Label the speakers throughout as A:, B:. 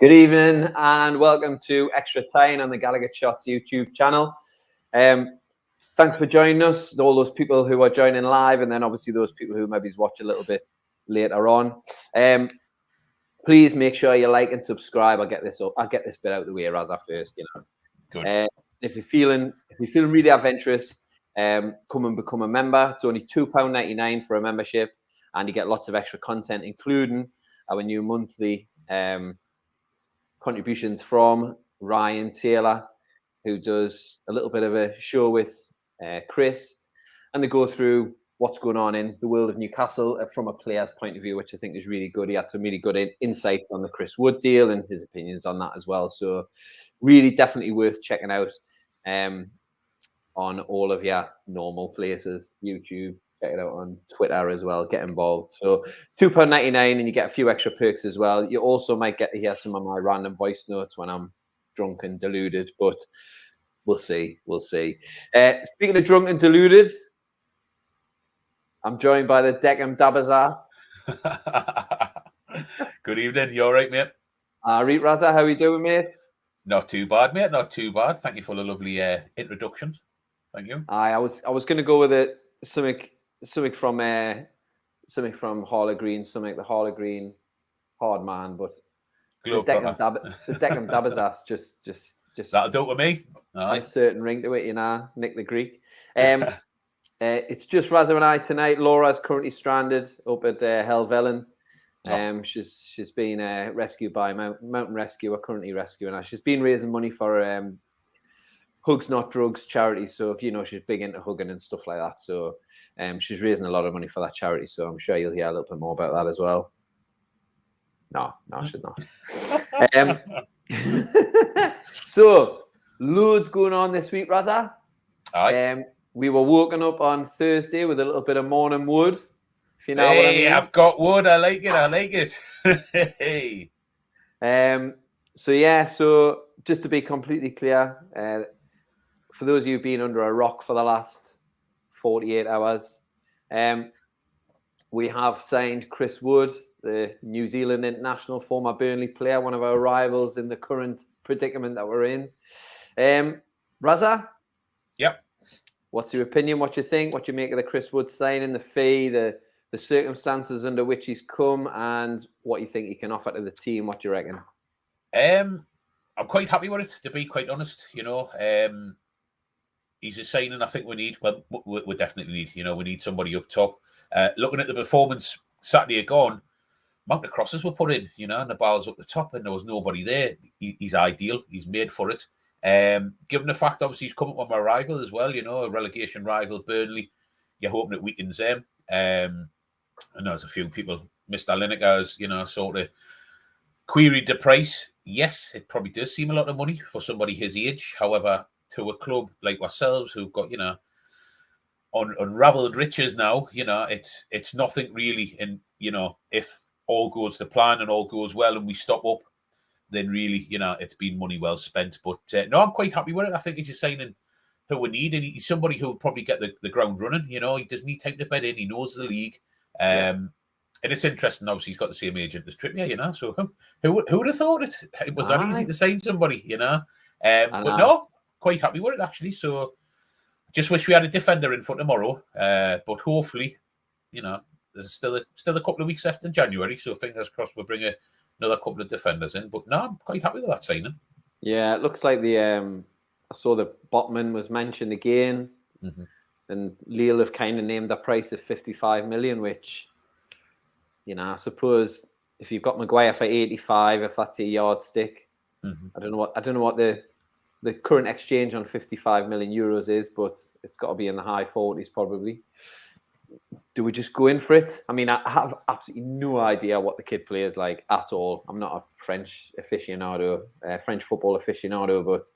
A: Good evening and welcome to ExtraTyne on the Gallowgateshots YouTube channel. Thanks for joining us, all those people who are joining live, and then obviously those people who maybe watch a little bit later on. Please make sure you like and subscribe. I'll get this bit out of the way, Raza, first.
B: Good.
A: If you're feeling really adventurous, come and become a member. It's only £2.99 for a membership, and you get lots of extra content, including our new monthly contributions from Ryan Taylor, who does a little bit of a show with Chris, and they go through what's going on in the world of Newcastle from a player's point of view, which I think is really good. He had some really good insight on the Chris Wood deal and his opinions on that as well. So really definitely worth checking out on all of your normal places, YouTube. Check it out on Twitter as well. Get involved. So £2.99 and you get a few extra perks as well. You also might get to hear some of my random voice notes when I'm drunk and deluded, but we'll see. Speaking of drunk and deluded, I'm joined by the Deckham Dabbers.
B: Good evening. You all right, mate?
A: Reet Raza, how are you doing, mate?
B: Not too bad, mate. Not too bad. Thank you for the lovely introduction. Thank you.
A: I was going to go with it. Something from Harlow Green, the Harlow Green hard man, but the Deckham Dabbers just
B: that'll do it with me.
A: A certain ring to it, Nick the Greek. It's just Raza and I tonight. Laura's currently stranded up at Helvellyn. She's been rescued by Mountain Rescue. Are currently rescuing her. She's been raising money for Hugs Not Drugs charity. So she's big into hugging and stuff like that. So she's raising a lot of money for that charity. So I'm sure you'll hear a little bit more about that as well. No, I should not. So loads going on this week, Raza. We were woken up on Thursday with a little bit of morning wood. If you know what I mean.
B: I've got wood. I like it. Hey.
A: So just to be completely clear, for those of you who've been under a rock for the last 48 hours, we have signed Chris Wood, the New Zealand international, former Burnley player, one of our rivals in the current predicament that we're in. Raza?
B: Yep.
A: What's your opinion? What you think? What you make of the Chris Wood signing, the fee, the circumstances under which he's come, and what you think he can offer to the team? What do you reckon?
B: I'm quite happy with it, to be quite honest. He's a signing I think we need. Well, we definitely need. We need somebody up top. Looking at the performance Saturday gone, amount of crosses were put in, and the ball's up the top, and there was nobody there. He's ideal. He's made for it. Given the fact, obviously, he's come up with my rival as well, a relegation rival, Burnley. You're hoping it weakens them. And there's a few people, Mr. Lineker has, sort of queried the price. Yes, it probably does seem a lot of money for somebody his age. However, to a club like ourselves who've got, unraveled riches now, it's nothing really. And, if all goes to plan and all goes well and we stop up, then really, it's been money well spent. But no, I'm quite happy with it. I think he's a signing who we need, and he's somebody who'll probably get the ground running. He doesn't need time to bed in. He knows the league. And it's interesting, obviously, he's got the same agent as Trippier, so who would have thought it was that easy to sign somebody, But no, quite happy with it, actually. So just wish we had a defender in for tomorrow. But hopefully, there's still a couple of weeks left in January, so fingers crossed we'll bring another couple of defenders in. But no, I'm quite happy with that signing. Yeah,
A: it looks like I saw the Botman was mentioned again, and Lille have kind of named the price of 55 million, which, I suppose if you've got Maguire for 85, if that's a yardstick, I don't know what the current exchange on 55 million euros is, but it's got to be in the high 40s probably. Do we just go in for it? I mean, I have absolutely no idea what the kid plays like at all. I'm not a French football aficionado, but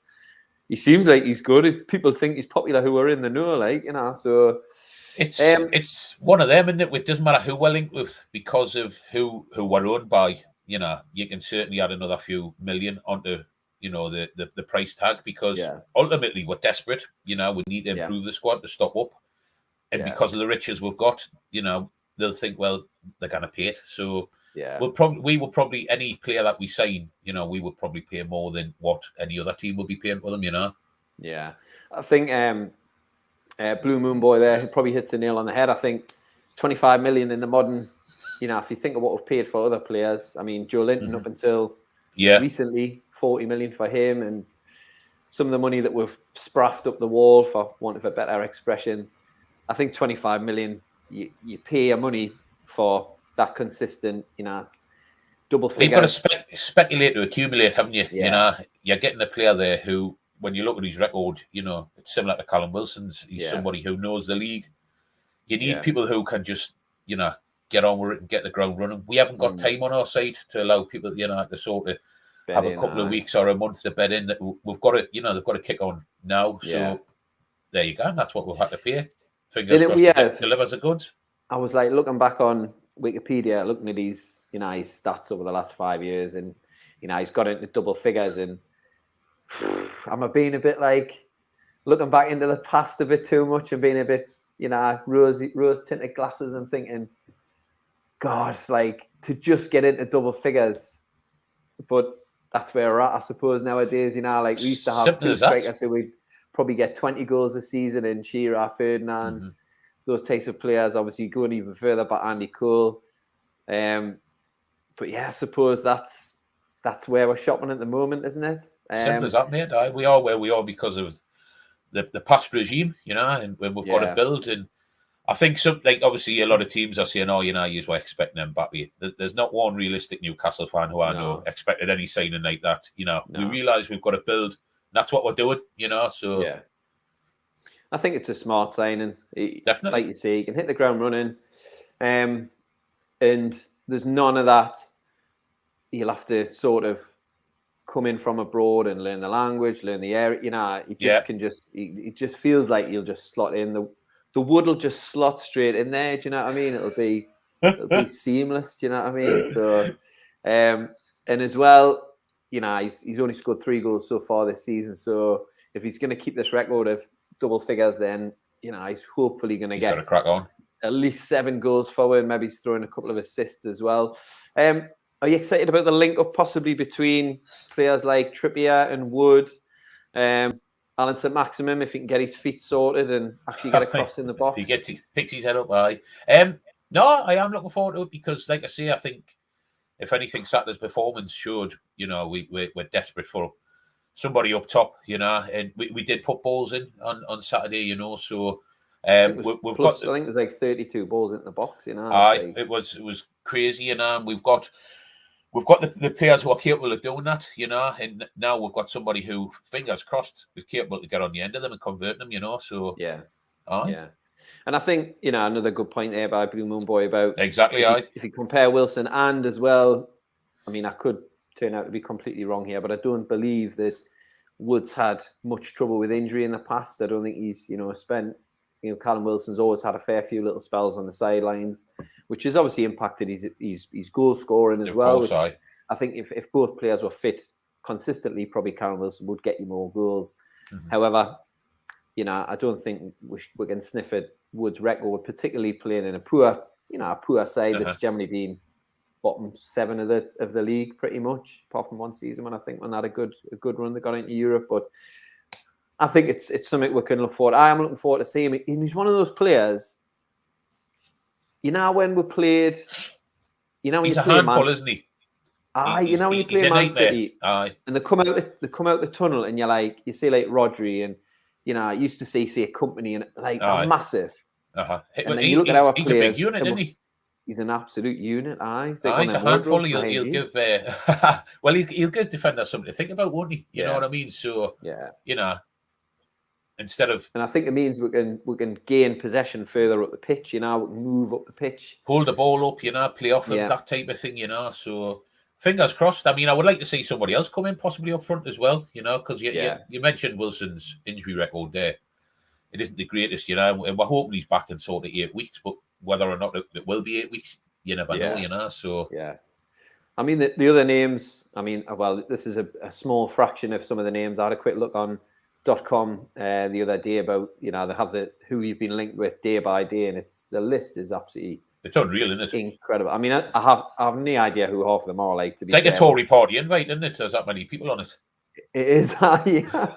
A: he seems like he's good. People think he's popular who are in the know, so
B: it's one of them, isn't it? It doesn't matter who we're linked with because of who we're owned by. You can certainly add another few million onto the price tag because ultimately we're desperate. We need to improve the squad to stop up. And because of the riches we've got, the they'll think, well, they're going to pay it. So
A: yeah,
B: we will probably any player that we sign, we would probably pay more than what any other team would be paying for them.
A: Yeah, I think Blue Moon Boy there, he probably hits the nail on the head. I think 25 million in the modern, if you think of what we've paid for other players, I mean, Joe Linton up until recently, 40 million for him, and some of the money that we've spraffed up the wall, for want of a better expression. I think 25 million, you pay your money for that consistent, double figures.
B: You've got to speculate to accumulate, haven't you?
A: Yeah.
B: You're getting a player there who, when you look at his record, it's similar to Callum Wilson's. He's somebody who knows the league. You need people who can just, get on with it and get the ground running. We haven't got time on our side to allow people, to sort of have a couple of weeks or a month to bed in. We've got to, they've got to kick on now. So there you go. And that's what we've had to pay. Fingers crossed delivers the goods.
A: I was like looking back on Wikipedia, looking at his, his stats over the last 5 years, and he's got into double figures, and I'm being a bit like looking back into the past a bit too much and being a bit, rose tinted glasses and thinking, God, like to just get into double figures. But that's where we're at, I suppose, nowadays. Like we used to have two strikers who we'd probably get 20 goals a season in Shearer, Ferdinand, those types of players. Obviously, going even further back, Andy Cole. But yeah, I suppose that's where we're shopping at the moment, isn't it?
B: Simple as that, mate. We are where we are because of the past regime, and when we've got to build. And I think obviously a lot of teams are saying, you were expecting Mbappe. There's not one realistic Newcastle fan who I know expected any signing like that. We realise we've got to build. That's what we're doing, so...
A: Yeah. I think it's a smart signing.
B: Definitely.
A: Like you say, you can hit the ground running. And there's none of that. You'll have to sort of come in from abroad and learn the language, learn the area. It just feels like you'll just slot in. The wood will just slot straight in there. Do you know what I mean? It'll be seamless. Do you know what I mean? So, and as well, he's only scored 3 goals so far this season. So if he's going to keep this record of double figures, then he's hopefully going to get
B: a crack on
A: at least 7 goals forward. Maybe he's throwing a couple of assists as well. Are you excited about the link up possibly between players like Trippier and Wood, Alan St. Maximum, if he can get his feet sorted and actually get across in the box?
B: If he picks his head up high. No, I am looking forward to it because, like I say, I think if anything, Saturday's performance showed, we're desperate for somebody up top, and we did put balls in on Saturday, so we've got.
A: I think there's like 32 balls in the box,
B: It was crazy, and we've got the players who are capable of doing that, and now we've got somebody who, fingers crossed, is capable to get on the end of them and convert them, so
A: yeah. And I think, another good point there by Blue Moon Boy about
B: exactly.
A: If you compare Wilson and as well, I mean, I could turn out to be completely wrong here, but I don't believe that Woods had much trouble with injury in the past. I don't think he's, spent, Callum Wilson's always had a fair few little spells on the sidelines, which has obviously impacted his goal scoring as well. Which I think if both players were fit consistently, probably Callum Wilson would get you more goals. However, I don't think we can sniff at Woods' record, particularly playing in a poor side that's generally been bottom 7 of the league pretty much, apart from one season when they had a good run they got into Europe. But I think it's something we can look forward. I am looking forward to seeing him. He's one of those players. When we played, when
B: he's
A: you
B: a
A: play
B: handful, isn't he?
A: When you play Man City, and they come out the tunnel, and you see like Rodri, and I used to see a company and like massive. And then you look at our players.
B: He's a big unit, isn't he?
A: He's an absolute unit.
B: He's a handful. He'll give. Well, he'll give defenders something to think about, won't he? You know what I mean? So instead of,
A: and I think it means we can gain possession further up the pitch. We can move up the pitch,
B: hold the ball up. Play off him, that type of thing. So fingers crossed. I mean, I would like to see somebody else come in, possibly up front as well. Because you mentioned Wilson's injury record there. It isn't the greatest, and we're hoping he's back in sort of 8 weeks, but whether or not it will be 8 weeks, you never know, So
A: I mean, the other names. I mean, well, this is a small fraction of some of the names. I had a quick look on .com the other day about they have who you've been linked with day by day, and the list is absolutely
B: It's unreal, isn't it?
A: Incredible. I mean, I have no idea who half of them are. Like, to be
B: It's like
A: fair,
B: a Tory party invite, isn't it? There's that many people on it.
A: it is. Yeah.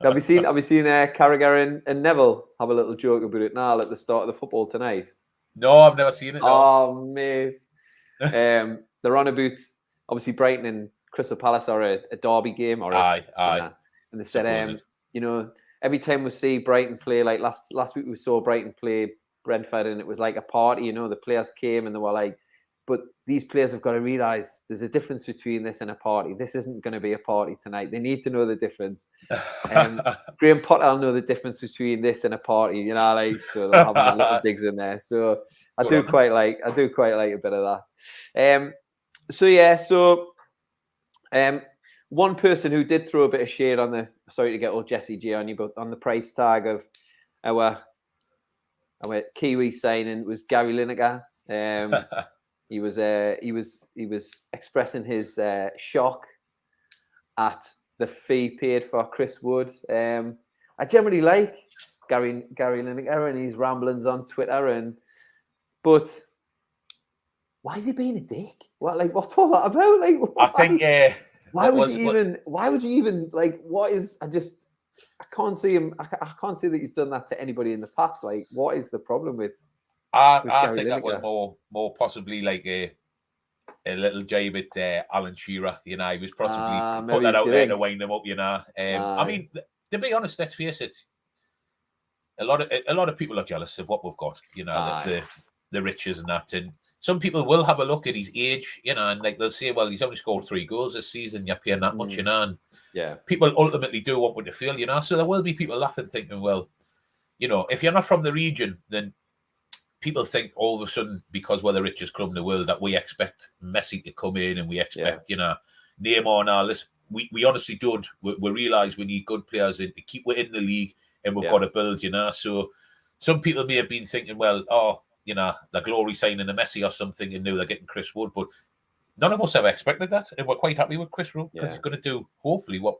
A: Have you seen Carragher and Neville have a little joke about it now at the start of the football tonight?
B: No, I've never seen it. No.
A: Oh, mate. They're on about, obviously, Brighton and Crystal Palace are a derby game.
B: Aye.
A: And they said, you know, every time we see Brighton play, like last week we saw Brighton play Brentford, and it was like a party. You know, the players came and they were like, but these players have got to realise there's a difference between this and a party. This isn't going to be a party tonight. They need to know the difference. Graham Potter will know the difference between this and a party. You know, like, so they're having a little digs in there. So I do quite like a bit of that. One person who did throw a bit of shade on the, sorry to get all Jesse G on you, but on the price tag of our Kiwi signing was Gary Lineker. He was expressing his shock at the fee paid for Chris Wood. I generally like Gary Lineker and his ramblings on Twitter, but why is he being a dick? What's all that about? Like,
B: I think
A: why would you even like? What is? I can't see him. I can't see that he's done that to anybody in the past. Like, what is the problem with?
B: I think that was more possibly like a little jibe at Alan Shearer. You know, he was possibly put that out there to wind him up. You know, I mean, to be honest, let's face it. A lot of people are jealous of what we've got. You know, the riches and that, and some people will have a look at his age. You know, and like they'll say, well, he's only scored 3 goals this season. You're paying that much, you know. And people ultimately do want what to feel. You know, so there will be people laughing, thinking, well, you know, if you're not from the region, then people think all of a sudden, because we're the richest club in the world, that we expect Messi to come in and we expect, you know, Neymar and all this. We honestly don't. We realise we need good players in to keep within the league, and we've got to build, you know. So some people may have been thinking, well, you know, the glory signing a Messi or something, and now they're getting Chris Wood. But none of us ever expected that, and we're quite happy with Chris Wood because he's going to do, hopefully, what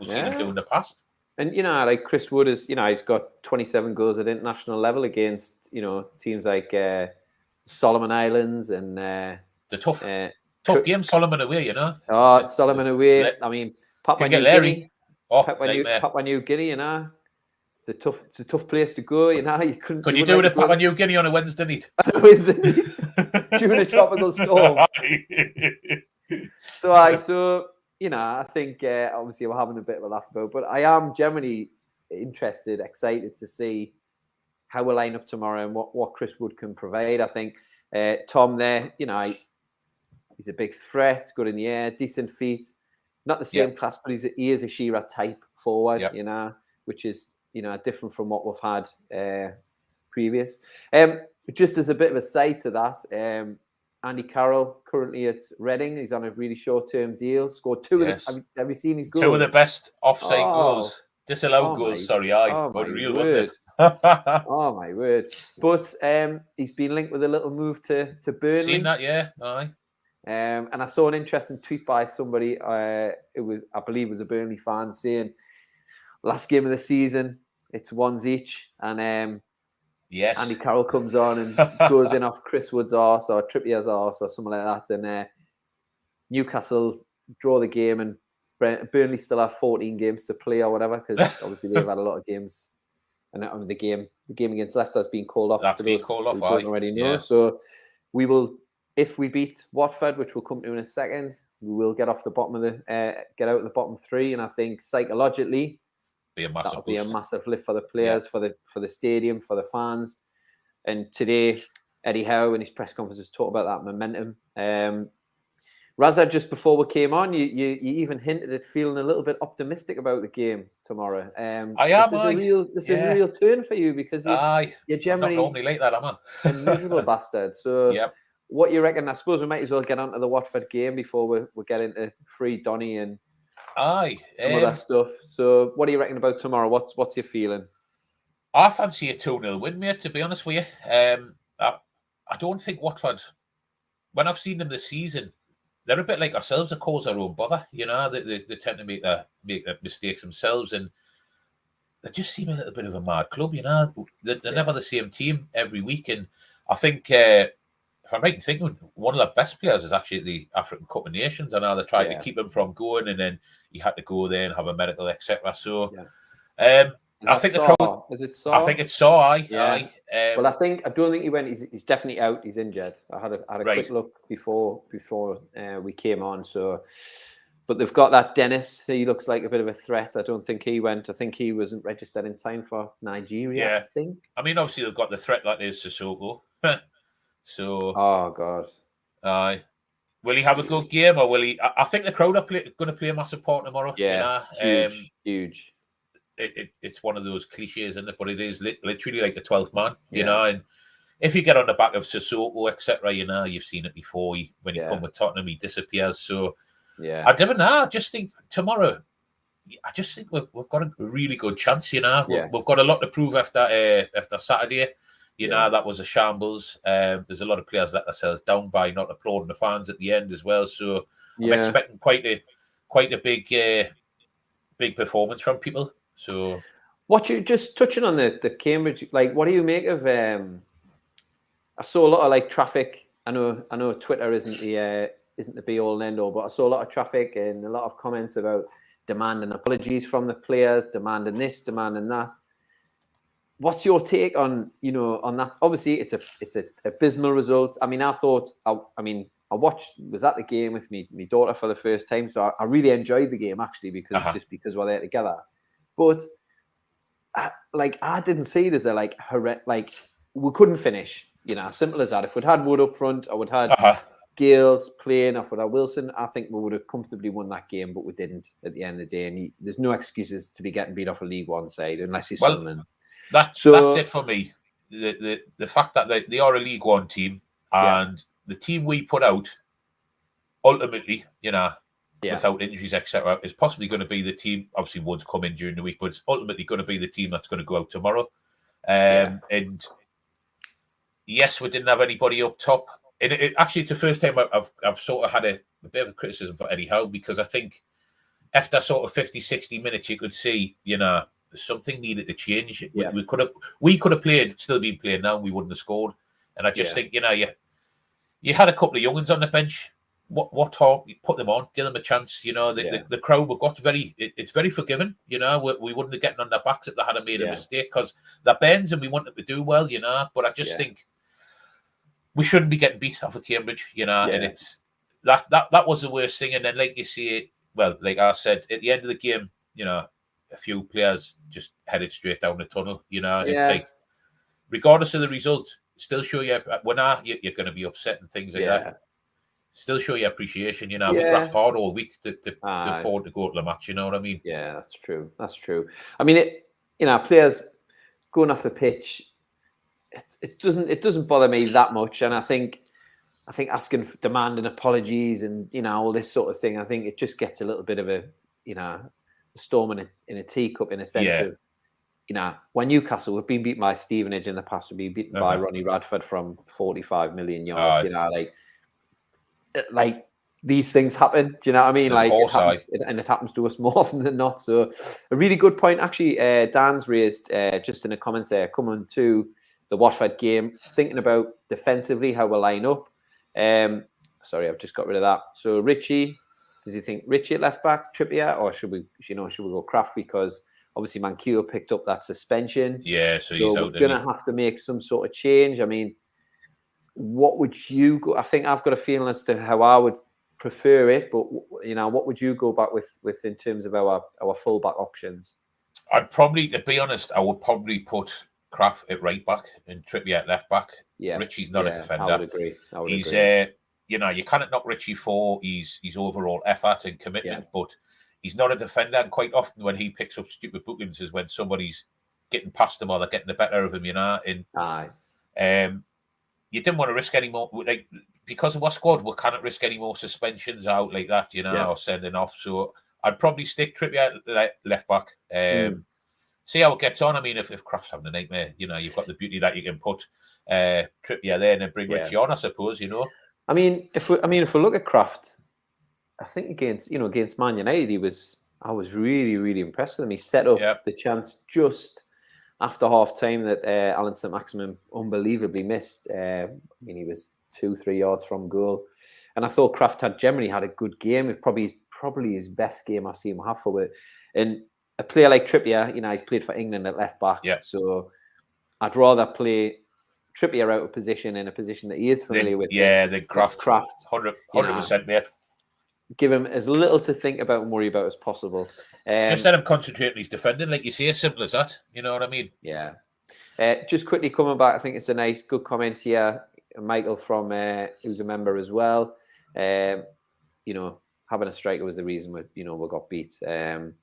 B: we've seen him do in the past. And,
A: you know, like Chris Wood is, you know, he's got 27 goals at international level against, you know, teams like Solomon Islands and...
B: the tough game, Solomon away, you know.
A: Solomon away. I mean, Papua New Guinea. Papua New Guinea, you know. It's a tough place to go, you know.
B: Could you do it at Papua New Guinea on a Wednesday night?
A: During a tropical storm. So, you know, I think obviously we're having a bit of a laugh about, but I am generally interested, excited to see how we'll line up tomorrow and what Chris Wood can provide. I think Tom there, you know, he's a big threat, good in the air, decent feet, not the same class, but he is a Shearer type forward, you know, which is, you know, different from what we've had previous. Just as a bit of a side to that, Andy Carroll currently at Reading. He's on a really short-term deal. Scored 2 of the. Have you seen his goals?
B: 2 of the best offside goals, disallowed goals. Sorry, real word.
A: Oh my word! But he's been linked with a little move to Burnley.
B: Seen that, yeah. Aye.
A: And I saw an interesting tweet by somebody. I believe it was a Burnley fan saying, "Last game of the season, it's ones each," and
B: yes,
A: Andy Carroll comes on and goes in off Chris Wood's arse or Trippier's arse or something like that. And Newcastle draw the game and Burnley still have 14 games to play or whatever, because obviously they've had a lot of games. And the game against Leicester has been called off.
B: That's been called off.
A: Don't already know. Yeah. So we will, if we beat Watford, which we'll come to in a second, we will get off the bottom of get out of the bottom 3. And I think psychologically, that'll be a massive lift for the players, for the stadium, for the fans. And today, Eddie Howe in his press conference was talking about that momentum. Raza, just before we came on, you even hinted at feeling a little bit optimistic about the game tomorrow. This is a real turn for you, because you're generally
B: not normally like that, am I?
A: A miserable bastard. So what you reckon? I suppose we might as well get onto the Watford game before we get into Free Donny and some other stuff. So what are you reckon about tomorrow? What's your feeling?
B: I fancy a 2-0 win, mate, to be honest with you. I don't think Watford, when I've seen them this season, they're a bit like ourselves. They cause their own bother, you know. They tend to make mistakes themselves, and they just seem a little bit of a mad club, you know. They're never the same team every week, and I think, if I'm right in thinking, one of the best players is actually the African Cup of Nations. I know they tried to keep him from going, and then he had to go there and have a medical, etc. So, I think the crowd.
A: Is it Saw?
B: I think it's Saw.
A: Aye. Well, I don't think he went. He's definitely out. He's injured. I had a quick look before we came on. So, but they've got that Dennis. He looks like a bit of a threat. I don't think he went. I think he wasn't registered in time for Nigeria.
B: Yeah.
A: I think.
B: I mean, obviously they've got the threat that is Sissoko. So.
A: Oh God.
B: Aye. Will he have a good game, or will he? I think the crowd are going to play a massive part tomorrow.
A: Yeah. Huge.
B: It's one of those cliches, isn't it? But it is literally like a 12th man, you know. And if you get on the back of Sissoko, etc., you know, you've seen it before. When you come with Tottenham, he disappears. So, I never know. I just think tomorrow, I just think we've got a really good chance, you know. We've got a lot to prove after Saturday. You know, that was a shambles. There's a lot of players let themselves down by not applauding the fans at the end as well. So, I'm expecting quite a big performance from people. So,
A: what you just touching on the Cambridge, like, what do you make of? I saw a lot of like traffic. I know Twitter isn't the be all and end all, but I saw a lot of traffic and a lot of comments about demanding apologies from the players, demanding this, demanding that. What's your take on that? Obviously, it's a abysmal result. I mean, I was at the game with my daughter for the first time, so I really enjoyed the game actually because we're there together. But I didn't see it as a we couldn't finish. You know, simple as that. If we'd had Wood up front, or we'd had Gales playing, or if we'd had Wilson, I think we would have comfortably won that game. But we didn't at the end of the day. And there's no excuses to be getting beat off a League One side unless you're Sunderland.
B: That's it for me. The fact that they are a League One team, and the team we put out, ultimately, you know, without injuries, etc., is possibly going to be the team. Obviously, Wood's come in during the week, but it's ultimately going to be the team that's going to go out tomorrow. And yes, we didn't have anybody up top. And actually, it's the first time I've sort of had a bit of a criticism for Eddie Howe, because I think after sort of 50, 60 minutes, you could see, you know, something needed to change. Yeah. We could have still been playing now, and we wouldn't have scored. And I just think, you know, you had a couple of young'uns on the bench. What talk? You put them on, give them a chance. You know, the crowd it's very forgiving. You know, we wouldn't have gotten on their backs if they had made a mistake, because they're bends and we want them to do well. You know, but I just think we shouldn't be getting beat off of Cambridge. You know, and it's that was the worst thing. And then, like you see, well, like I said, at the end of the game, you know, a few players just headed straight down the tunnel. You know, it's like, regardless of the result, still show you you're going to be upset and things like that. Still show your appreciation. You know, we graft hard all week to afford to go to the match. You know what I mean?
A: Yeah, that's true. That's true. I mean, players going off the pitch, it doesn't bother me that much. And I think asking, demanding apologies and, you know, all this sort of thing, I think it just gets a little bit of a, you know, a storm in a teacup, in a sense of, you know, when Newcastle, we've been beaten by Stevenage in the past, we've been beaten by Ronnie Radford from 45 million yards. You know, like these things happen. Do you know what I mean? Like, it happens to us more often than not. So, a really good point. Actually, Dan's raised just in the comments there, coming to the Watford game, thinking about defensively how we'll line up. Sorry, I've just got rid of that. So, Richie, does he think Richie at left back, Trippier, or should we go Kraft, because obviously Manquillo picked up that suspension?
B: Yeah, so he's out.
A: We're going to have to make some sort of change. I mean, what would you go? I think I've got a feeling as to how I would prefer it, but, you know, what would you go back with in terms of our full-back options?
B: I'd probably, to be honest, I would probably put Kraft at right back and Trippier at left back.
A: Yeah,
B: Richie's not a defender.
A: I would agree.
B: He's you know, you cannot knock Richie for his overall effort and commitment, but he's not a defender. And quite often when he picks up stupid bookings is when somebody's getting past him or they're getting the better of him, you know. And you didn't want to risk any more, like, because of our squad, we cannot risk any more suspensions out like that, you know, or sending off. So I'd probably stick Trippier left back. See how it gets on. I mean, if Kraft's having a nightmare, you know, you've got the beauty that you can put Trippier there and then bring Richie on, I suppose, you know.
A: I mean, if we look at Kraft, I think against Man United, I was really, really impressed with him. He set up the chance just after half time that Alan St. Maximin unbelievably missed. I mean, he was 2-3 yards from goal. And I thought Kraft generally had a good game. It probably his best game I've seen him have for it. And a player like Trippier, he's played for England at left back.
B: Yeah.
A: So I'd rather play Trippier out of position in a position that he is familiar with.
B: The Kraft. 100%, mate.
A: Give him as little to think about and worry about as possible.
B: Just let him concentrate on his defending, like you say, as simple as that. You know what I mean?
A: Yeah. Just quickly coming back, I think it's a nice, good comment here. Michael from who's a member as well. Having a striker was the reason we got beat. And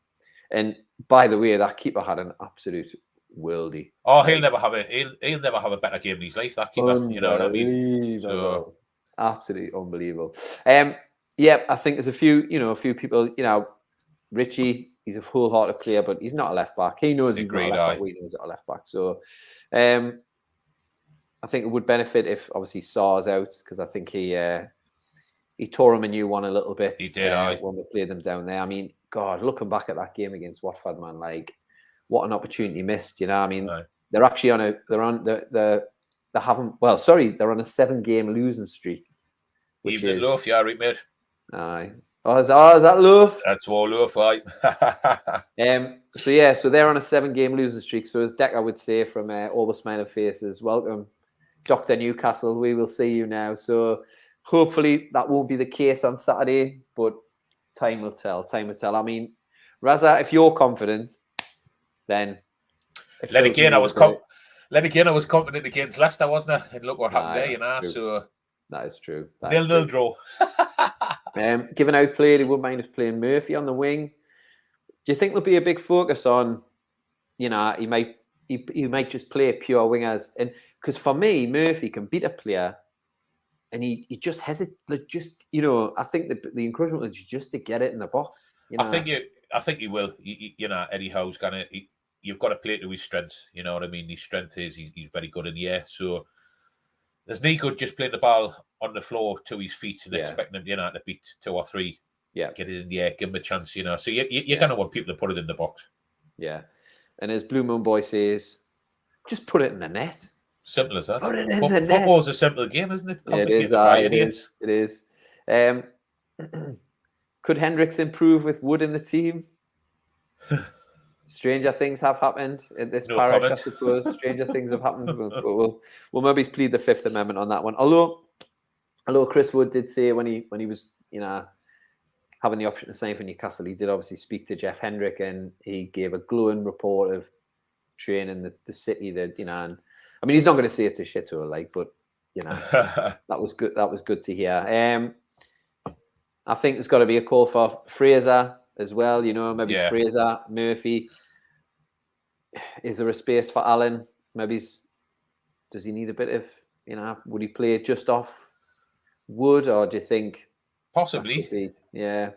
A: by the way, that keeper had an absolute worldie.
B: Oh, he'll never have a better game in his life. That keeper, you know what I mean?
A: So, absolutely unbelievable. I think there's a few people. Richie, he's a full-hearted player, but he's not a left back. He knows he's not a left back. We know he's not a left back. So, I think it would benefit if obviously Sarr's out, because I think he tore him a new one a little bit.
B: He did.
A: When we played them down there. I mean, God, looking back at that game against Watford, man, like what an opportunity missed. I mean, they're actually on they're on a 7-game losing streak.
B: Even loaf, yeah, right, mate.
A: Aye. Oh, is that loaf?
B: That's all loaf, right.
A: So they're on a 7-game losing streak. So as Decker would say from all the smiling faces, welcome, Dr. Newcastle. We will see you now. So hopefully that won't be the case on Saturday, but time will tell. I mean, Raza, if you're confident, then
B: Then again, I was confident against Leicester, wasn't I? And look what happened there,
A: True.
B: So
A: that is true.
B: 0-0 draw.
A: Given outplayed, he wouldn't mind us playing Murphy on the wing. Do you think there'll be a big focus on, he might just play pure wingers? And because for me, Murphy can beat a player, and he just hesitates. I think the encouragement is just to get it in the box.
B: I think he will. Eddie Howe's gonna. You've got to play to his strengths. You know what I mean? His strength is he's very good in the air. So there's no good just playing the ball on the floor to his feet and expecting him, to beat 2 or 3.
A: Yeah,
B: get it in the air, give him a chance. So you're going to want people to put it in the box.
A: Yeah, and as Blue Moon Boy says, just put it in the net.
B: Simple as that.
A: Put it in the net.
B: Football's a simple game, isn't it?
A: It is. It is. Could Hendricks improve with Wood in the team? Stranger things have happened in this parish, comment. I suppose. Stranger things have happened. But we'll maybe plead the Fifth Amendment on that one. Although Chris Wood did say when he was, having the option to sign for Newcastle, he did obviously speak to Jeff Hendrick, and he gave a glowing report of training the city that, and I mean, he's not going to say it's a shit to her, but that was good. That was good to hear. I think there's got to be a call for Fraser as well. Maybe Fraser, Murphy. Is there a space for Allen? Does he need a bit of, would he play just off Wood, or do you think
B: possibly?
A: Be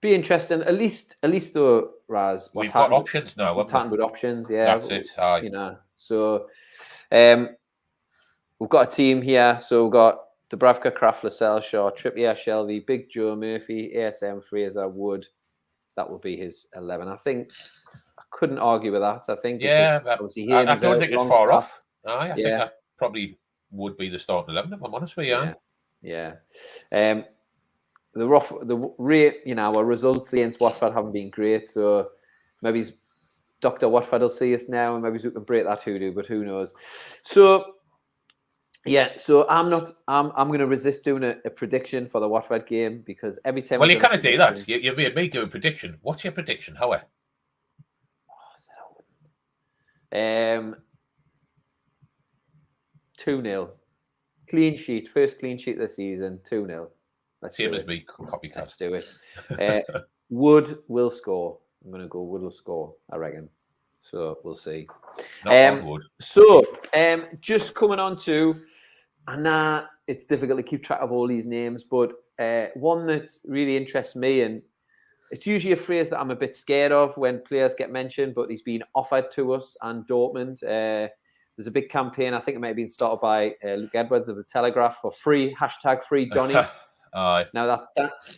A: interesting. At least though, Raz,
B: we've got options now.
A: We're talking about options. Yeah,
B: that's it.
A: So we've got a team here. So we've got Dubravka, Kraft, Lascelles, Shaw, Trippier, Shelby, Big Joe, Murphy, ASM, Fraser, Wood. That would be his 11. I think I couldn't argue with that. I think
B: I don't think it's far off. I think that probably would be the starting 11, if I'm honest with you.
A: Yeah. Our results against Watford haven't been great, so maybe Dr. Watford will see us now, and maybe we can break that hoodoo, but who knows? So I'm going to resist doing a prediction for the Watford game, because every time.
B: Well, you kind of do that. You made me give a prediction. What's your prediction? How?
A: 2-0. Clean sheet. First clean sheet this season. 2-0.
B: Same as me. Copycat.
A: Let's do it. Wood will score. I'm going to go Wood will score, I reckon. So we'll see.
B: Wood.
A: So just coming on to, and it's difficult to keep track of all these names, but one that really interests me, and it's usually a phrase that I'm a bit scared of when players get mentioned, but he's been offered to us and Dortmund. There's a big campaign, I think it might have been started by Luke Edwards of The Telegraph, for free Donny. Now that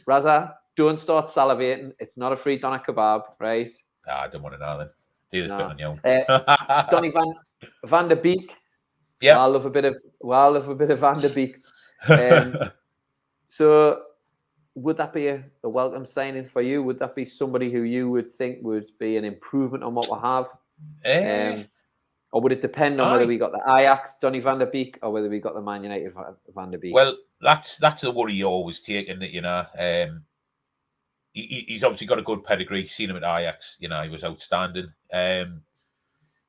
A: Raza, don't start salivating. It's not a free doner kebab, right?
B: I don't want to know then. He's a bit on your
A: Donny van der Beek.
B: Yeah.
A: I love a bit of Van der Beek. So would that be a welcome signing for you? Would that be somebody who you would think would be an improvement on what we have? Or would it depend on whether we got the Ajax Donny van der Beek or whether we got the Man United Van der Beek?
B: Well, that's a worry you always take, isn't it? You know, he's obviously got a good pedigree. Seen him at Ajax. You know, he was outstanding.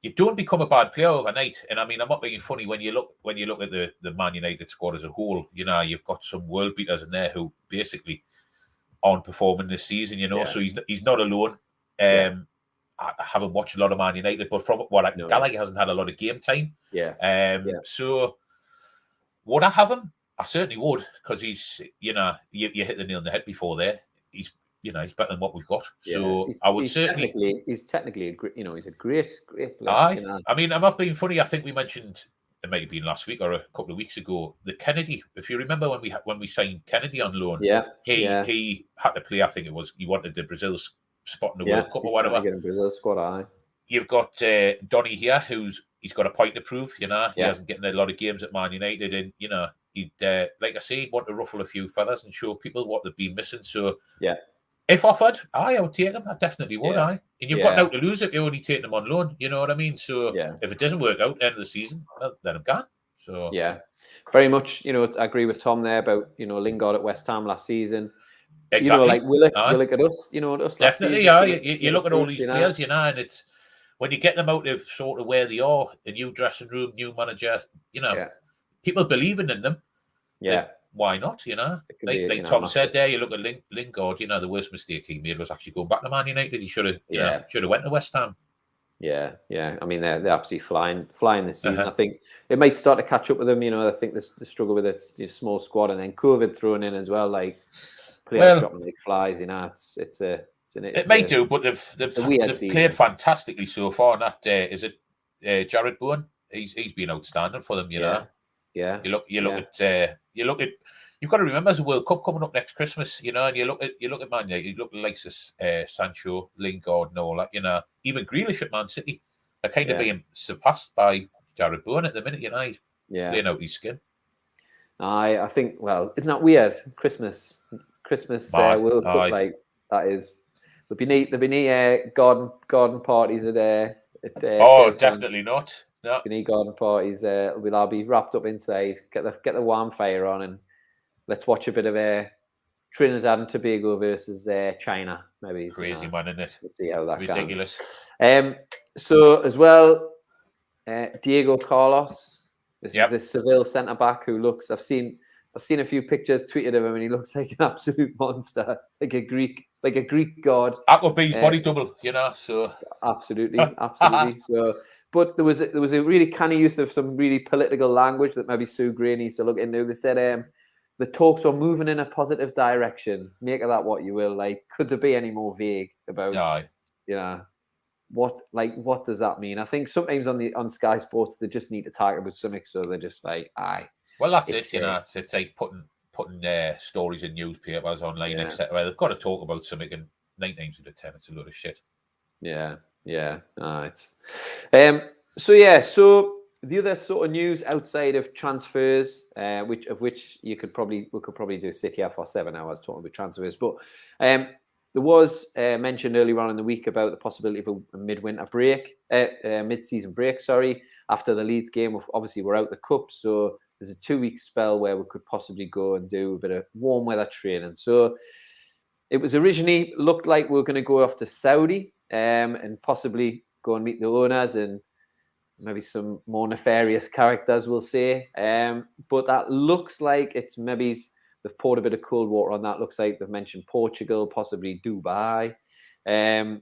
B: You don't become a bad player overnight. And I mean, I'm not being funny when you look at the Man United squad as a whole. You know, you've got some world beaters in there who basically aren't performing this season. You know, so he's not alone. I haven't watched a lot of Man United, but from what Gallowgate hasn't had a lot of game time. So would I have him? I certainly would, because he's, you know, you hit the nail on the head before there. He's, you know, he's better than what we've got. So I would certainly.
A: He's technically a great player.
B: You
A: know?
B: I mean, I'm not being funny. I think we mentioned, it might have been last week or a couple of weeks ago, the Kennedy. If you remember when we signed Kennedy on loan, he had to play. I think he wanted the Brazil's spot in the World Cup or whatever.
A: Get in Brazil squad,
B: You've got Donny here, he's got a point to prove. You know, he hasn't getting a lot of games at Man United, and you know, he'd like I say, he'd want to ruffle a few feathers and show people what they've been missing. So if offered, I would take him. I definitely would. And you've got now to lose if you're only taking him on loan. You know what I mean? So if it doesn't work out at the end of the season, well, then I'm gone. So
A: very much. You know, I agree with Tom there about, you know, Lingard at West Ham last season.
B: Exactly.
A: You know, like Willock at us. You know, at us
B: definitely.
A: Last season,
B: you look at all these players, you know, and it's when you get them out of sort of where they are, a new dressing room, new manager. You know, people believing in them. Why not? You know, like Tom said there, you look at Lingard. You know, the worst mistake he made was actually going back to Man United. He should have went to West Ham.
A: Yeah. I mean, they're absolutely flying this season. I think it might start to catch up with them. You know, I think the struggle with a small squad, and then COVID thrown in as well. Like players dropping like flies. You know, it
B: may do, but they've played fantastically so far. And that is it. Jared Bowen, he's been outstanding for them. You know.
A: Yeah.
B: You look at. You've got to remember there's a World Cup coming up next Christmas, you know, and you look at Man United, you look at like Sancho, Lingard, and all that, you know, even Grealish at Man City are kind of being surpassed by Jared Bowen at the minute, you know, he's playing out his skin.
A: I think, well, isn't that weird? Christmas World Cup, like that is. There'll be no garden parties at
B: definitely not. No.
A: There'll be garden parties. I'll be wrapped up inside. Get the warm fire on, and let's watch a bit of Trinidad and Tobago versus China. Maybe
B: crazy man, isn't it?
A: Let's see how that goes.
B: Ridiculous.
A: So as well, Diego Carlos. This is the Seville centre back who looks. I've seen a few pictures tweeted of him, and he looks like an absolute monster, like a Greek god.
B: That would be his body double, you know. So
A: absolutely. So. But there was a really canny use of some really political language that maybe Sue Gray needs to look into. They said the talks were moving in a positive direction. Make of that what you will. Like, could there be any more vague about? You know, what does that mean? I think sometimes on Sky Sports they just need to talk about something, so they're just like, aye.
B: Well, that's it. You know, it's like putting stories in newspapers online, etc. They've got to talk about something, and 9 times out of 10, it's a load of shit.
A: Yeah. It's so the other sort of news outside of transfers, which we could probably sit here for 7 hours talking about transfers, but there was mentioned earlier on in the week about the possibility of a mid-season break. After the Leeds game. Obviously, we're out the cup, so there's a 2-week spell where we could possibly go and do a bit of warm weather training. So it was originally looked like we were going to go off to Saudi. And possibly go and meet the owners and maybe some more nefarious characters, we'll say. But that looks like it's maybe they've poured a bit of cold water on that. Looks like they've mentioned Portugal, possibly Dubai. Do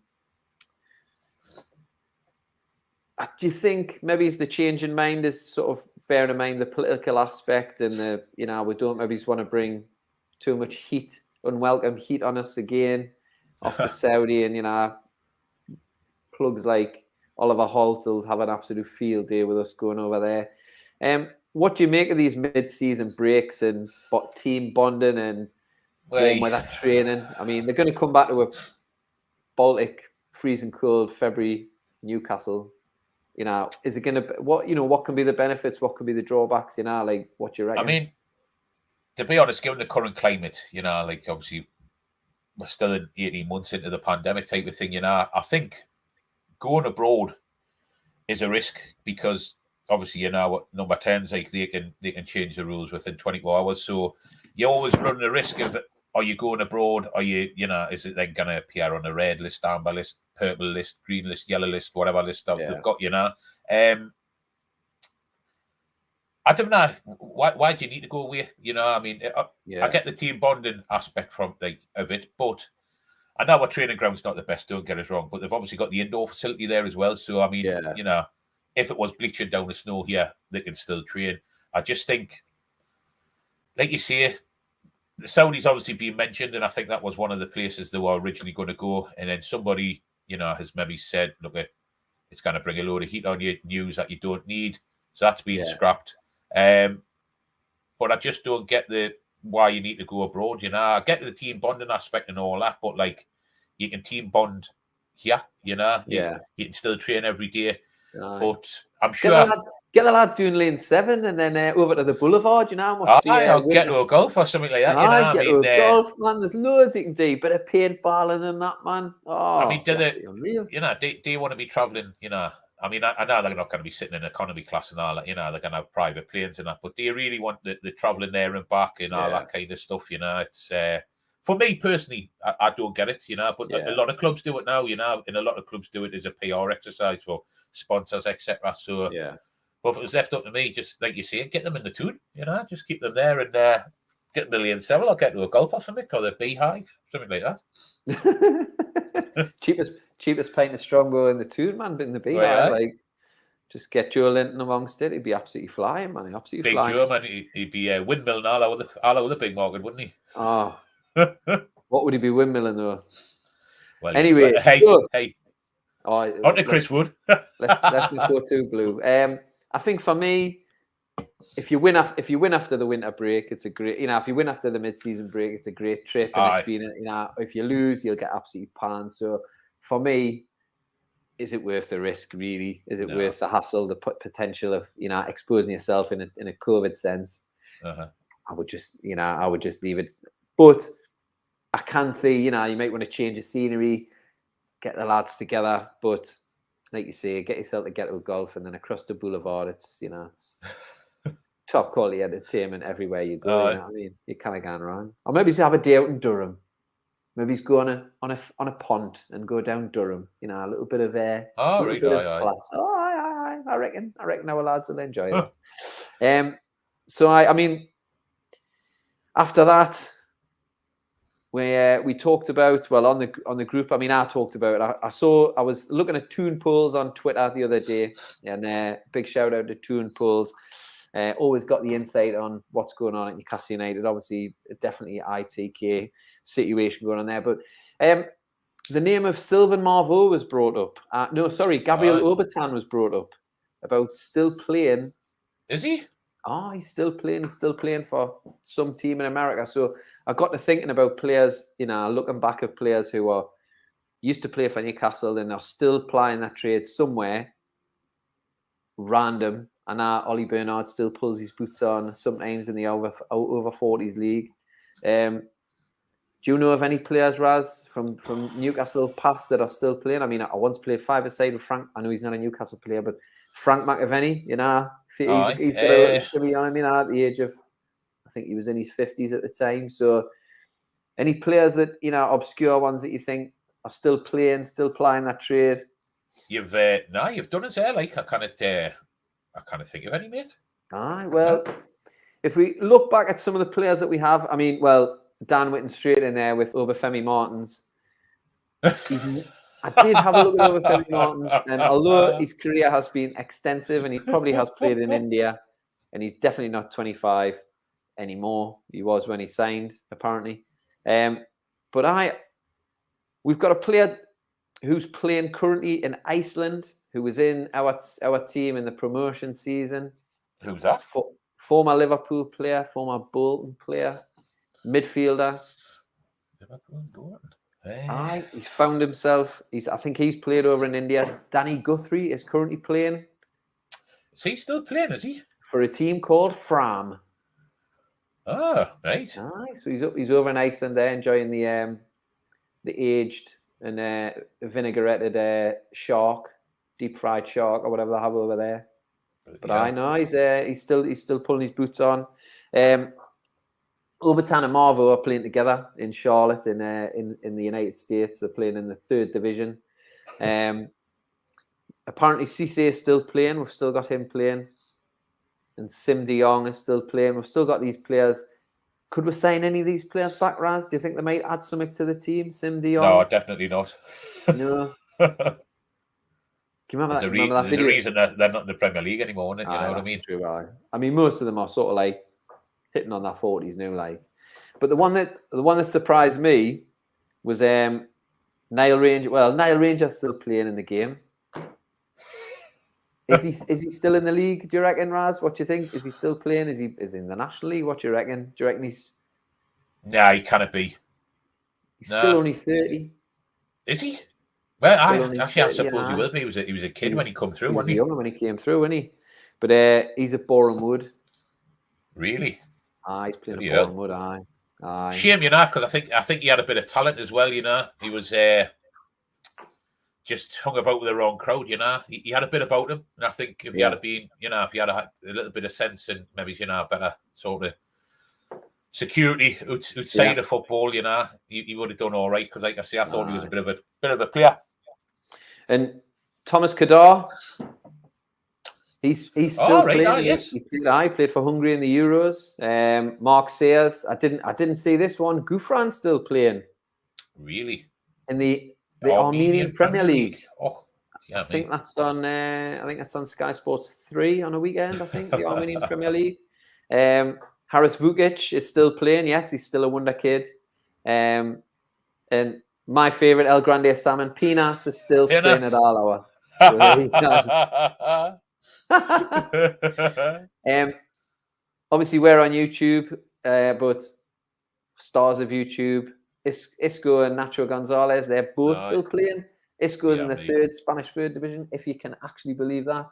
A: you think maybe the change in mind is sort of bearing in mind the political aspect and we don't maybe want to bring too much unwelcome heat on us again off to Saudi, and plugs like Oliver Holt will have an absolute field day with us going over there. What do you make of these mid-season breaks and team bonding and warm weather training? I mean, they're going to come back to a Baltic freezing cold February Newcastle. Is it going to what can be the benefits? What can be the drawbacks? Like what you reckon?
B: I mean, to be honest, given the current climate, like obviously we're still 18 months into the pandemic type of thing. I think going abroad is a risk because obviously what number 10's like they can change the rules within 24 hours. So you always run the risk of, are you going abroad? Are you is it then going to appear on a red list, amber list, purple list, green list, yellow list, whatever list they've got? I don't know why do you need to go away? I mean, I get the team bonding aspect of it, but I know our training ground's not the best. Don't get us wrong, but they've obviously got the indoor facility there as well. So I mean, if it was bleaching down the snow here, they can still train. I just think, like you say, the Saudis obviously being mentioned, and I think that was one of the places they were originally going to go. And then somebody, has maybe said, look, it's going to bring a load of heat on your news that you don't need. So that's being scrapped. But I just don't get why you need to go abroad. I get the team bonding aspect and all that, but like you can team bond here, you can still train every day. But I'm sure
A: get the lads doing lane 7 and then over to the boulevard,
B: I'll get to a golf or something like that.
A: Get to a golf, man. There's loads you can do. Bit of paintballing and that, man. Oh,
B: I mean, do you want to be traveling, I mean, I know they're not going to be sitting in economy class and all that, they're going to have private planes and that, but do you really want the travelling there and back and all that kind of stuff, It's, for me personally, I don't get it, but a lot of clubs do it now, and a lot of clubs do it as a PR exercise for sponsors, etc. So, but if it was left up to me, just like you say, get them in the tune, just keep them there and get them in several. I'll get to a golf or something, or the beehive, something like
A: that. Cheapest pint of Strongbow in the tune, man, but in the beehive, like just get Joe Linton amongst it. He'd be absolutely flying, man. Absolutely
B: big
A: flying.
B: Joe, man. He'd be windmilling all over the big market, wouldn't he?
A: Oh, what would he be windmilling though?
B: Well,
A: anyway,
B: hey.
A: On
B: to Chris Wood.
A: let's not go too blue. I think for me, if you win after the winter break, it's a great. If you win after the mid-season break, it's a great trip. And it's been, if you lose, you'll get absolutely panned. So for me, is it worth the risk? Really, is it worth the hassle, the potential of exposing yourself in a COVID sense? I would just leave it. But I can see, you might want to change the scenery, get the lads together, but like you say, get yourself to get to a golf and then across the boulevard. It's it's top quality entertainment everywhere you go. You know what I mean? You kind of going around, or maybe he's have a day out in Durham. Maybe he's go on a pond and go down Durham. A little bit of air, class. I reckon our lads will enjoy it. So I mean, after that. We talked about on the group. I mean, I talked about it. I was looking at Toon Pools on Twitter the other day, and big shout out to Toon Pools. Always got the insight on what's going on at Newcastle United. Obviously, definitely ITK situation going on there. But the name of Sylvain Marveau was brought up. Gabriel Obertan was brought up about still playing.
B: Is he?
A: Oh, he's still playing. He's still playing for some team in America. So I got to thinking about players, looking back at players who used to play for Newcastle and are still plying that trade somewhere random. And now Ollie Bernard still pulls his boots on sometimes in the over 40s league. Do you know of any players, Raz, from Newcastle past that are still playing? I mean, I once played five-a-side with Frank. I know he's not a Newcastle player, but Frank McAvenny, he's got a little shimmy on him, at the age of, I think he was in his 50s at the time. So any players that, obscure ones that you think are still playing, still plying that trade?
B: You've done it there. Like I can't think of any, mate.
A: Well, if we look back at some of the players that we have, I mean, well, Dan Whitten straight in there with Obafemi Martins. I did have a look at Obafemi Martins, and although his career has been extensive and he probably has played in India, and he's definitely not 25 anymore. He was when he signed, apparently. But we've got a player who's playing currently in Iceland, who was in our team in the promotion season.
B: Who's that?
A: Former Liverpool player, former Bolton player, midfielder.
B: Liverpool, Bolton.
A: He's found himself. I think he's played over in India. Danny Guthrie is currently playing.
B: Is he still playing? Is he
A: for a team called Fram?
B: Oh, right.
A: So he's over in Iceland there, enjoying the aged and vinaigretted shark, deep fried shark or whatever they have over there. But I know he's still pulling his boots on. Obertan and Marvo are playing together in Charlotte in the United States. They're playing in the 3rd division. Apparently Cisse is still playing. We've still got him playing. And Sim de Jong is still playing. We've still got these players. Could we sign any of these players back, Raz? Do you think they might add something to the team? Sim de Jong?
B: No, definitely not.
A: No. Can you remember that video?
B: There's a reason that they're not in the Premier League anymore, you know what I mean?
A: True, I mean, most of them are sort of like hitting on their 40s now, like. But the one that surprised me was Nile Ranger. Well, Nile Ranger's still playing in the game. Is he still in the league? Do you reckon, Raz? What do you think? Is he still playing? Is he in the National League? What do you reckon? Do you reckon he's?
B: Nah, he cannot be.
A: He's still only 30.
B: Is he? Well, I suppose he will be. He was a kid when he come through, wasn't he?
A: He was young when he came through, wasn't he? But he's at Boreham Wood.
B: Really?
A: He's playing at Boreham Wood. Aye.
B: Shame, you know, because I think he had a bit of talent as well. You know, he was just hung about with the wrong crowd. You know, he had a bit about him, and I think if he had been, you know, if he had a little bit of sense and maybe, you know, a better sort of security outside of football, you know, he would have done all right. Because, like I say, I thought he was a bit of a player.
A: And Thomas Kadar, he's still playing.
B: Yes.
A: He played for Hungary in the Euros. Mark Sayers, I didn't see this one. Gouffran's still playing.
B: Really?
A: In the Armenian Premier League.
B: Oh, yeah,
A: I think that's on Sky Sports 3 on a weekend. I think the Armenian Premier League. Haris Vukic is still playing. Yes, he's still a wonder kid. And my favourite, El Grande Salmon Pinas, is still playing at Alawa. Obviously, we're on YouTube, but stars of YouTube, Isco and Nacho Gonzalez, they're both still playing. Isco's in the Spanish 3rd division, if you can actually believe that.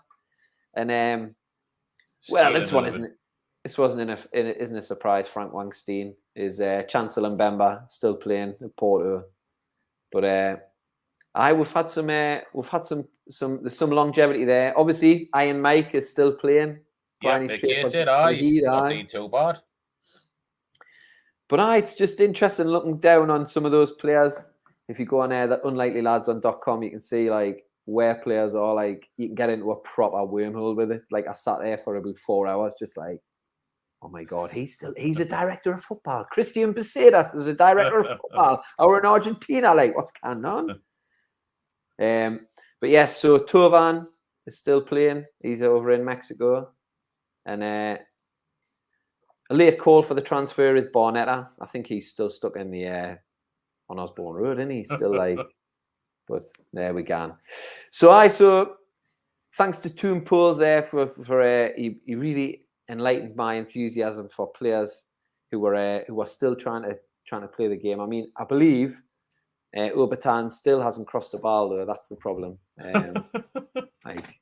A: And this wasn't a surprise. Frank Wangstein is Chancellor Mbemba still playing at Porto, but we've had some longevity there. Obviously, Iron Mike is still playing.
B: Yeah, not been too bad.
A: But it's just interesting looking down on some of those players. If you go on the unlikelylads.com, you can see like where players are. Like you can get into a proper wormhole with it. Like I sat there for about 4 hours, just like, oh my God, he's a director of football. Christian Becerras is a director of football. Or in Argentina, like what's going on? But yes, so Tovan is still playing. He's over in Mexico, and a late call for the transfer is Barnetta. I think he's still stuck in the on Osborne Road, isn't he? Still like, but there we go. So thanks to Toon Pools there for he really enlightened my enthusiasm for players who are still trying to play the game. I mean, I believe Obertan still hasn't crossed the ball though. That's the problem. Like,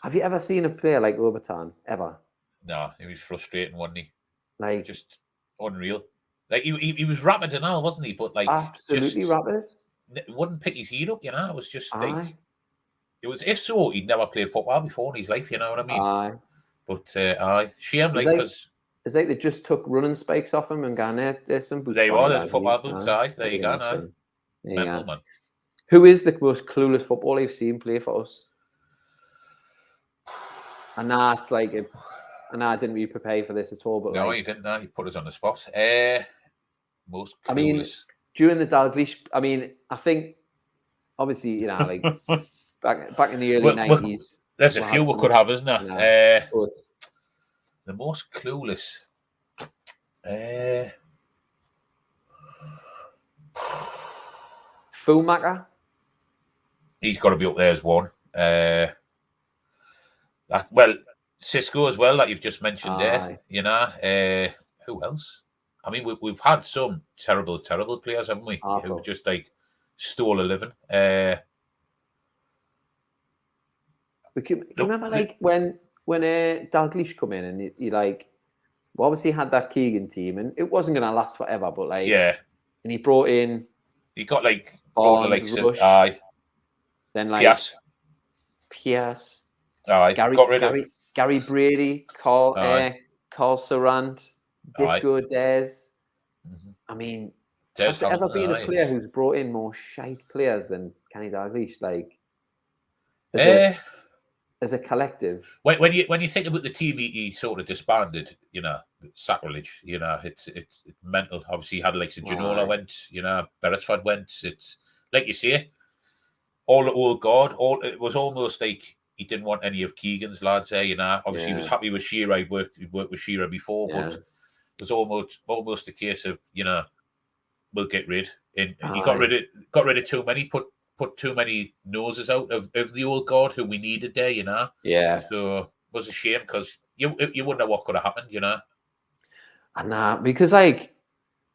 A: have you ever seen a player like Obertan ever?
B: No, he was frustrating, wasn't he?
A: Like
B: just unreal. Like he was rapid and all, wasn't he? But like
A: absolutely rapid.
B: Wouldn't pick his head up, you know. It was just like it was. If so, he'd never played football before in his life. You know what I mean? But shame, like because
A: it's like they just took running spikes off him and gone there's some boots.
B: There's football boots. There you go. Mental, man.
A: Who is the most clueless footballer you've seen play for us? And it's like I didn't really prepare for this at all. But
B: no, you didn't. No, you put us on the spot. Most clueless.
A: I mean, during the Dalglish, I mean, I think obviously, you know, like back in the early 90s.
B: There's a few we could have, isn't there?
A: But
B: the most clueless.
A: Fulmacher.
B: He's got to be up there as one. Cisco as well, like you've just mentioned there. You know, who else? I mean, we've had some terrible players, haven't we?
A: Awful.
B: Who just like stole a living.
A: Can you remember like when Dalglish come in and he like, well, obviously had that Keegan team and it wasn't going to last forever, but like,
B: yeah,
A: and he brought in,
B: he got like
A: Barnes, Rush, then like Pierce, Gary Brady, Carl Sarant, Disco Des. I mean, has there ever been a player who's brought in more shite players than Kenny Dalglish? Like, as a collective.
B: When you think about the team he sort of disbanded, you know, sacrilege, you know, it's mental. Obviously, he had like Ginola went, you know, Beresford went. It's like you say, all the old guard. It was almost like he didn't want any of Keegan's lads there. You know, obviously he was happy with Shearer. He'd worked with Shearer before, but it was almost a case of, you know, we'll get rid. And he got rid of too many. Put too many noses out of the old guard who we needed there, you know.
A: Yeah.
B: So it was a shame because you wouldn't know what could have happened, you know.
A: And because when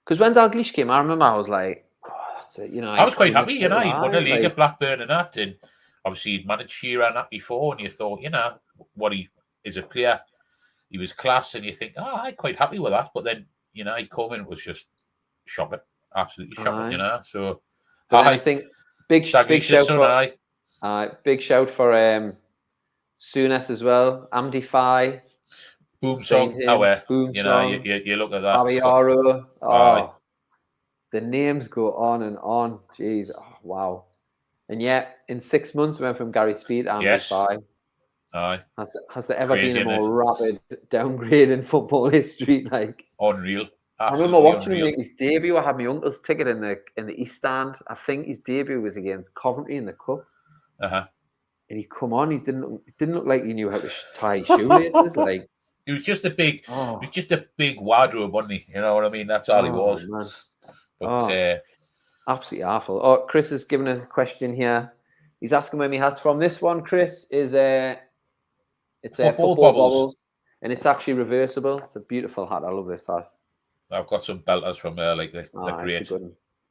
A: Dalglish came, I remember I was like, oh, that's it, you know.
B: I was quite happy, you know. He won a league at Blackburn and that, and obviously he'd managed Shearer and that before, and you thought, you know, what he is a player, he was class, and you think, I'm quite happy with that. But then, you know, he come in, it was just shocking, absolutely shocking, you know. So
A: I think. Big shout for Souness as well. Amdify.
B: Boom song. You know, you look at that.
A: Babiaro. Oh, the names go on and on. Jeez. Oh, wow. And yet, in 6 months, we went from Gary Speed to Amdify.
B: Aye.
A: Has there ever been a more rapid downgrade in football history? Like
B: unreal.
A: I remember watching him make his debut. I had my uncle's ticket in the East Stand. I think his debut was against Coventry in the Cup. And he come on. He didn't look like he knew how to tie his shoelaces. Like
B: he was just a big wardrobe, wasn't he? You know what I mean? That's all he was.
A: Man.
B: But
A: absolutely awful. Oh, Chris has given us a question here. He's asking where my hat's from. This one, Chris, is it's football bubbles, and it's actually reversible. It's a beautiful hat. I love this hat.
B: I've got some belters from there, like they're great.
A: It's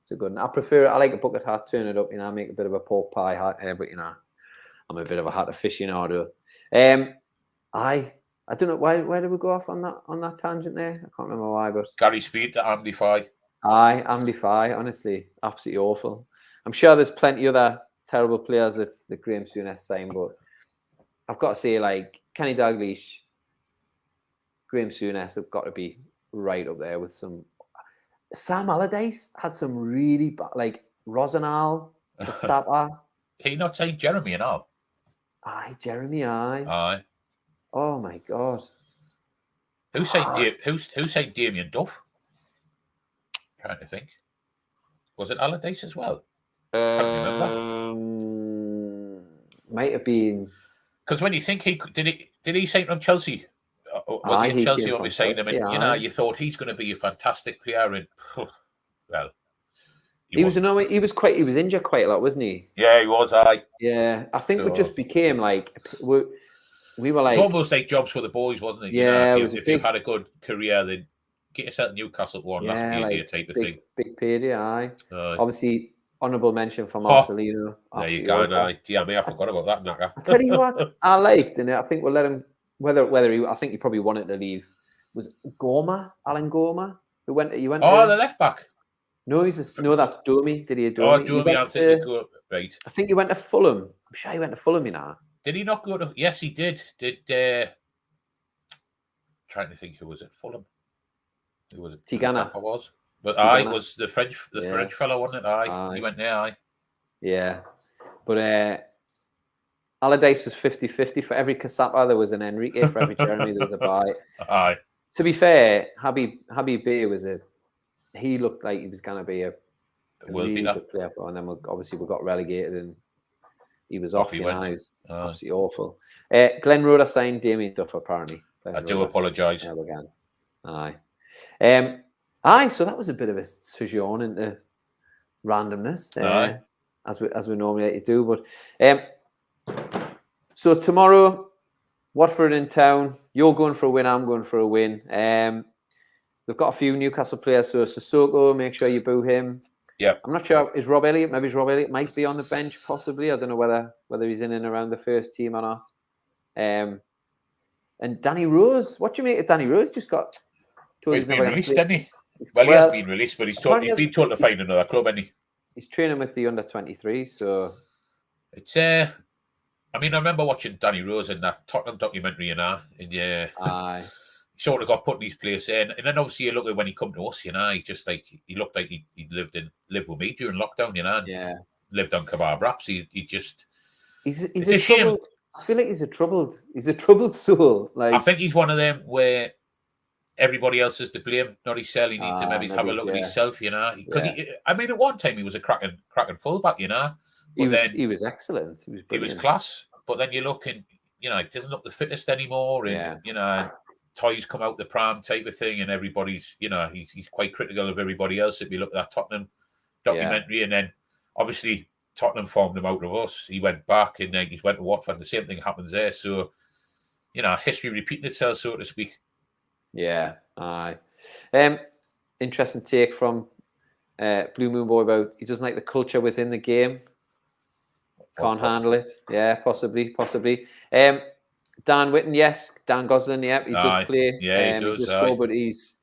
A: a good one. I prefer it. I like a bucket hat, turn it up, you know, I make a bit of a pork pie hat here, but you know, I'm a bit of a hat aficionado. I don't know where did we go off on that tangent there? I can't remember why, but
B: Gary Speed to Amdify.
A: Amdify, honestly, absolutely awful. I'm sure there's plenty of other terrible players that Graham Souness signed, but I've got to say, like Kenny Dalglish, Graham Souness have got to be right up there with some. Sam Allardyce had some really bad, like Rosenal, Sapa.
B: He not saying Jeremy and all.
A: Jeremy,
B: aye.
A: Oh my God.
B: Who said Damien Duff? Trying to think. Was it Allardyce as well? Can't remember.
A: Might have been.
B: Because when you think did he sign from Chelsea? Was he in Chelsea when we signed him? And, you know, you thought he's going to be a fantastic player. And well,
A: he was injured quite a lot, wasn't he?
B: Yeah, he was.
A: Yeah, I think we just became like we were like
B: it was almost like jobs for the boys, wasn't it?
A: Yeah,
B: you know, if you had a good career, then get yourself to Newcastle one last payday type of thing.
A: Big payday, obviously, honourable mention for Marcelino.
B: There you go. Yeah, I forgot about that. Knacker.
A: I tell you what, I liked, and I think we'll let him. Whether I think he probably wanted to leave. Was Alan Gorma, who went? He went.
B: The left back.
A: No, that's Domi. Did he?
B: Domi. Domi answered right.
A: I think he went to Fulham. I'm sure he went to Fulham, you know.
B: Did he not go to? Yes, he did. Trying to think, who was it? Fulham. Who was it?
A: Tigana.
B: I was. But I was the French fellow, wasn't it? He went there.
A: Yeah, but Allardyce was 50-50. For every Cassapa, there was an Enrique. For every Jeremy, there was a Baye. To be fair, Habib Beye he looked like he was going to be a really good player for, and then we got relegated and he was off. He was absolutely awful. Glenn Roeder signed Damien Duff, apparently.
B: I do apologise.
A: Again. So that was a bit of a sojourn into randomness, as we normally like to do. But so tomorrow, Watford in town. You're going for a win. I'm going for a win. they've got a few Newcastle players. So Sissoko, make sure you boo him.
B: Yeah.
A: I'm not sure. Is Rob Elliott? Maybe Rob Elliott might be on the bench, possibly. I don't know whether he's in and around the first team or not. And Danny Rose, what do you make of Danny Rose? Just got
B: told he's been released, didn't he? Well, he has been released, but he's been told to find another club, hasn't he?
A: He's training with the under-23, so
B: it's I mean, I remember watching Danny Rose in that Tottenham documentary, and he sort of got put in his place, and then obviously you look at when he come to us, he looked like he lived with me during lockdown, and lived on kebab wraps. He's a shame.
A: I feel like he's a troubled soul. Like,
B: I think he's one of them where everybody else is to blame, not himself. He needs to maybe have a look at himself, because I mean, at one time he was a cracking fullback,
A: He was excellent.
B: He was class. But then you look and he doesn't look the fittest anymore, and toys come out the pram type of thing, and everybody's he's quite critical of everybody else. If you look at that Tottenham documentary, and then obviously Tottenham formed him out of us. He went back, and then he went to Watford. The same thing happens there. So history repeating itself, so to speak.
A: Yeah, aye. Interesting take from Blue Moon Boy about he doesn't like the culture within the game. Can't handle it. Yeah, possibly. Dan Whitten, yes. Dan Gosling, yeah, he does play.
B: Yeah, he does
A: score, but he's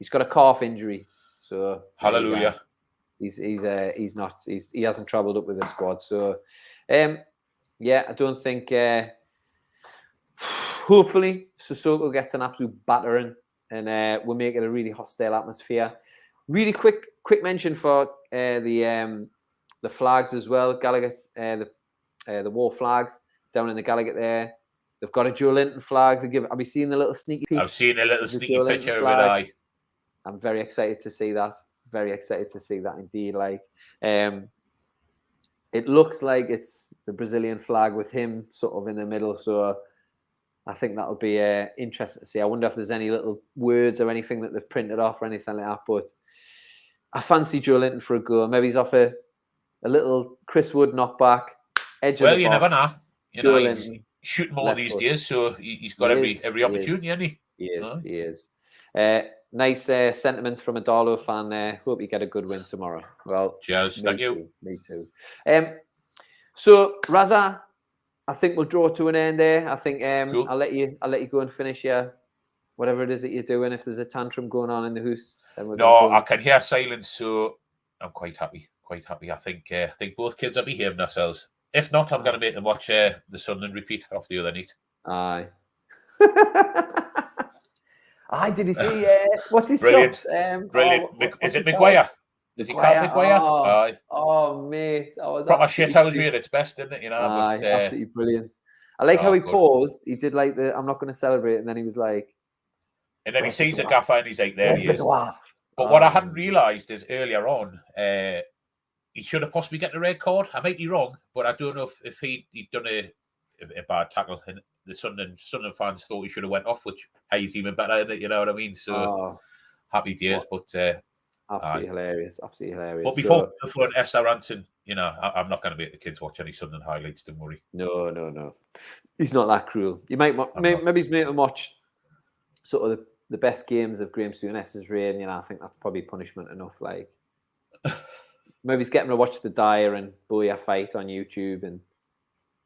A: got a calf injury. So
B: hallelujah.
A: He hasn't travelled up with the squad. So I don't think. Hopefully, Sissoko gets an absolute battering, and we'll make it a really hostile atmosphere. Really quick mention for the flags as well. Gallowgate, the war flags down in the Gallowgate there. They've got a Joe Linton flag. Have you seen the little sneaky peek?
B: I've seen a little sneaky picture of it.
A: I'm very excited to see that. Very excited to see that indeed. Like, it looks like it's the Brazilian flag with him sort of in the middle. So I think that'll be interesting to see. I wonder if there's any little words or anything that they've printed off or anything like that. But I fancy Joe Linton for a goal. Maybe he's off a little Chris Wood knockback. Edge of the box.
B: You never know.
A: Joe Linton,
B: shooting more these days, so he's got every opportunity, hasn't he?
A: He is. Nice sentiments from a Darlow fan there. Hope you get a good win tomorrow. Well,
B: cheers. Thank you.
A: Me too. So Raza, I think we'll draw to an end there. I think cool. I'll let you go and finish whatever it is that you're doing. If there's a tantrum going on in the house, then we're
B: I can hear silence, so I'm quite happy. I think both kids are behaving themselves. If not, I'm going to make them watch the Sunderland repeat off the other night.
A: Aye. Did you see what's his
B: Brilliant.
A: chops?
B: Brilliant. Is it McGuire? Does he call McGuire? Aye.
A: Oh, mate. I was
B: proper shit house at its best, isn't it?
A: Absolutely brilliant. I like how he paused. He did like I'm not going to celebrate, and then he was like,
B: and then he sees the gaffer and he's like, there he is.
A: Dwarf.
B: But what I hadn't realised is earlier on, he should have possibly get the red card. I might be wrong, but I don't know if he'd done a bad tackle, and the Sunderland fans thought he should have went off, which is even better, isn't it? You know what I mean? So happy days, but
A: absolutely hilarious.
B: But before Esther Ranson, I'm not going to make the kids watch any Sunderland highlights. Don't worry.
A: No. He's not that cruel. You maybe he's made them watch sort of the best games of Graham Souness's reign. I think that's probably punishment enough. Like, maybe he's getting to watch the Dyer and Booyah fight on YouTube and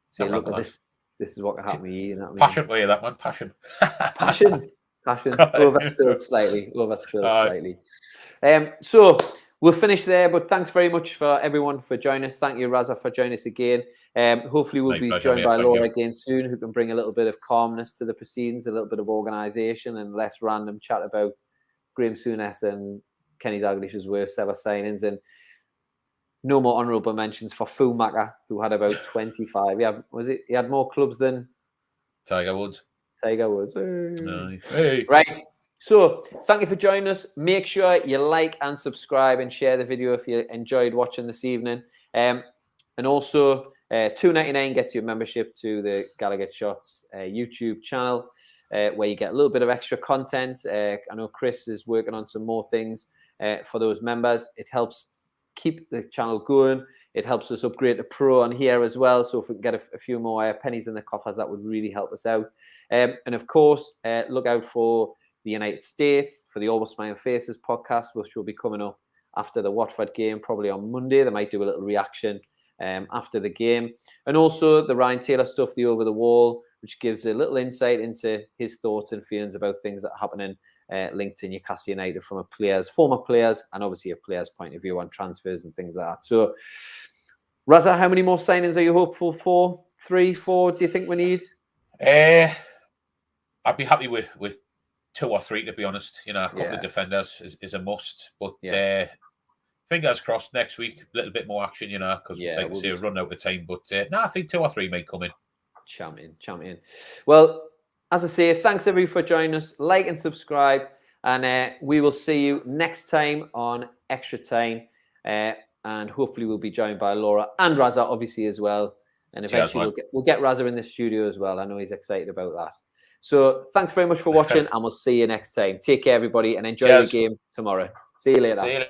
A: say, look at this. This is what can happen with you. Know what I mean?
B: Passion way, that man. Passion.
A: Overspilled slightly. So we'll finish there, but thanks very much for everyone for joining us. Thank you, Raza, for joining us again. Hopefully we'll be joined by Laura again soon, who can bring a little bit of calmness to the proceedings, a little bit of organisation, and less random chat about Graham Souness and Kenny Dalglish's worst ever signings. And no more honourable mentions for Fumaker, who had about 25. He had more clubs than
B: Tiger Woods.
A: Hey. Right. So thank you for joining us. Make sure you like and subscribe and share the video if you enjoyed watching this evening. And also, $2.99 gets you a membership to the Gallowgateshots YouTube channel, where you get a little bit of extra content. I know Chris is working on some more things for those members. It helps keep the channel going. It helps us upgrade to Pro on here as well. So if we can get a few more pennies in the coffers, that would really help us out. And of course, look out for the United States for the Always Smiling Faces podcast, which will be coming up after the Watford game, probably on Monday. They might do a little reaction after the game. And also the Ryan Taylor stuff, the Over the Wall, which gives a little insight into his thoughts and feelings about things that are happening linked to Newcastle United from former players, and obviously a player's point of view on transfers and things like that. So, Raza, how many more signings are you hopeful for? 3, 4, do you think we need?
B: I'd be happy with 2 or 3, to be honest. A couple of defenders is a must. But fingers crossed next week, a little bit more action, because like I say, run out of time. But I think 2 or 3 may come in. Champion. Well,
A: as I say, thanks everybody for joining us. Like and subscribe. And we will see you next time on ExtraTyne. And hopefully we'll be joined by Laura and Raza, obviously, as well. And eventually we'll get Raza in the studio as well. I know he's excited about that. So thanks very much for watching, and we'll see you next time. Take care, everybody, and enjoy the game tomorrow. See you later.